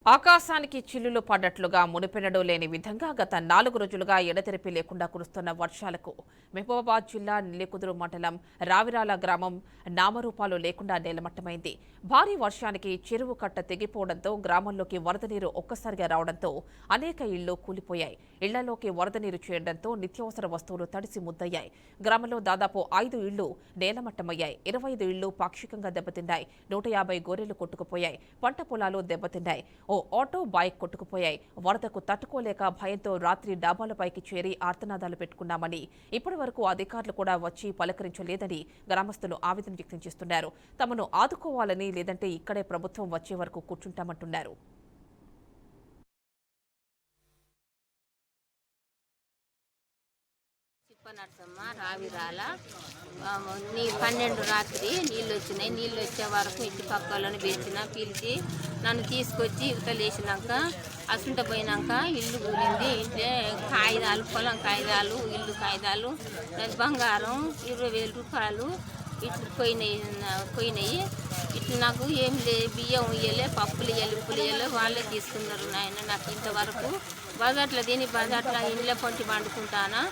ఆకాశానికి చిల్లులు పడ్డట్లుగా మునిపెన్నడూ లేని విధంగా గత 4 రోజులుగా ఎడతెరిపి లేకుండా కురుస్తున్న వర్షాలకు మహబూబాబాద్ జిల్లా నెల్లికుదురు మండలం రావిరాల గ్రామం నామరూపాలు లేకుండా నేలమట్టమైంది. భారీ వర్షానికి చెరువు కట్ట తెగిపోవడంతో గ్రామంలోకి వరద నీరు ఒక్కసారిగా రావడంతో అనేక ఇళ్లు కూలిపోయాయి. ఇళ్లలోకి వరద నీరు చేరడంతో నిత్యావసర వస్తువులు తడిసి ముద్దయ్యాయి. గ్రామంలో దాదాపు 5 ఇళ్లు నేలమట్టమయ్యాయి. 25 ఇళ్లు పాక్షికంగా దెబ్బతిన్నాయి. 150 గొర్రెలు కొట్టుకుపోయాయి. పంట పొలాలు దెబ్బతిన్నాయి. ఓ ఆటో బైక్ కొట్టుకుపోయాయి. వరదకు తట్టుకోలేక భయంతో రాత్రి డాబాలపైకి చేరి ఆర్తనాదాలు పెట్టుకున్నామని, ఇప్పటి వరకు అధికారులు కూడా వచ్చి పలకరించలేదని గ్రామస్తులు ఆవేదన వ్యక్తం చేస్తున్నారు. తమను ఆదుకోవాలని, లేదంటే ఇక్కడే ప్రభుత్వం వచ్చే వరకు కూర్చుంటామంటున్నారు. నరసమ్మ రావిరాల 12 రాత్రి నీళ్ళు వచ్చినాయి. నీళ్ళు వచ్చే వరకు ఇంటి పక్కలను పిలిచి నన్ను తీసుకొచ్చి ఇవతలేసినాక అసుంట పోయినాక ఇల్లు కూలింది. ఇంట్లో కాగితాలు, పొలం కాగితాలు, ఇల్లు కాగితాలు, బంగారం 20,000 రూపాయలు ఇట్లు పోయినాయి. ఇట్లు నాకు ఏం బియ్యం ఇయ్యలే, పప్పులు ఇయ్యలే, ఉప్పులు ఇయ్యలే, వాళ్ళే తీసుకున్నారు. నాయన నాకు ఇంతవరకు బజాట్ల బజాట్ల ఇంట్లో పొంటి పండుకుంటానా.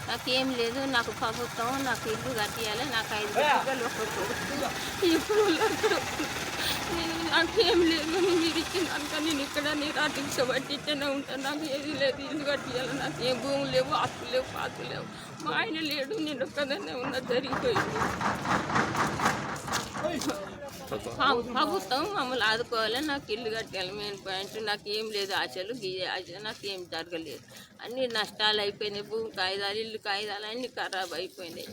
నాకేం లేదు. నాకు ప్రభుత్వం నాకు ఇల్లు కట్టియాలి. నాకు 5 బిడ్డలు ఒక కొడుకు. ఇప్పుడు నాకేం లేదు. మీరు ఇచ్చినాక నేను ఇక్కడ నిరాటించబట్టినే ఉంటాను. నాకు ఏది లేదు. ఇల్లు కట్టియాలి. నాకు ఏం భూములు లేవు, ఆస్తులు లేవు, పాతులు లేవు. మా ఆయన లేడు. నేను ఒక్కదాన్నే ఉన్నా. జరిగిపోయింది. ప్రభుత్వం మమ్మల్ని ఆదుకోవాలి. నాకు ఇల్లు కట్టాలి. Main point. నాకు ఏం లేదు. ఆశలు ఆశలు నాకు ఏం జరగలేదు. అన్ని నష్టాలు అయిపోయినాయి. భూమి కాగితాలు, ఇల్లు కాగితాలు అన్నీ ఖరాబ్ అయిపోయినాయి.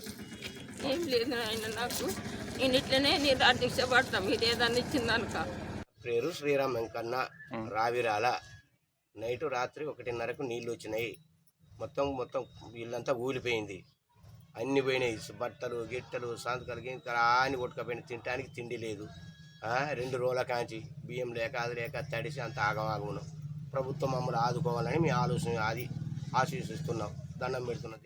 ఏం లేదు ఆయన నాకు. నేను ఇట్లనే నేను అధ్యక్ష పడతాం. మీరు ఏదన్నా ఇచ్చిందనుక. పేరు శ్రీరామ్ వెంకన్న, రావిరాల. రాత్రి 1:30కు నీళ్ళు వచ్చినాయి. మొత్తం ఇల్లంతా ఊలిపోయింది. అన్ని పోయినాయి. బట్టలు గిట్టలు సంతకాలు గింతలు అన్ని కొట్టుకపోయినాయి. తినడానికి తిండి లేదు. 2 రోజుల కాంచి బియ్యం లేక అది లేక తడిసి అంత ఆగమాగమును. ప్రభుత్వం మమ్మల్ని ఆదుకోవాలని మేము ఆలోచన ఆశీర్వదిస్తున్నాం. దండం పెడుతున్నాం.